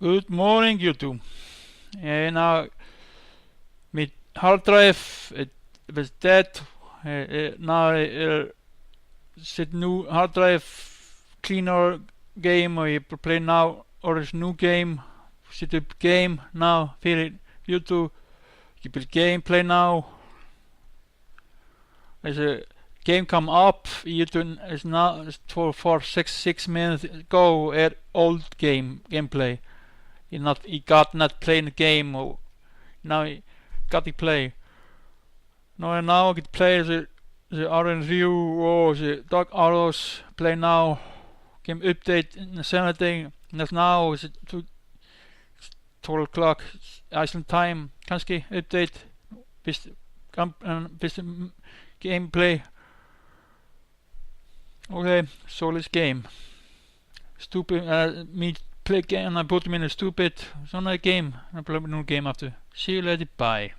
Good morning, YouTube. Now, my hard drive it was dead. Now I set new hard drive cleaner game, og jeg play now orange new game. Set up game now for YouTube. You play game play now. As a game come up, you do is now for 6 minutes go at old gameplay. You got not playing the game, or now you got to play. Now I get play the orange view or the Dark Arrows play now. Game update in the Saturday. That's now is 12 o'clock Iceland time. Kanske update bis gameplay. Okay, so this game. Stupid. Me play game and I put them in a stupid. So no game. I play a new game after. See you later. Bye.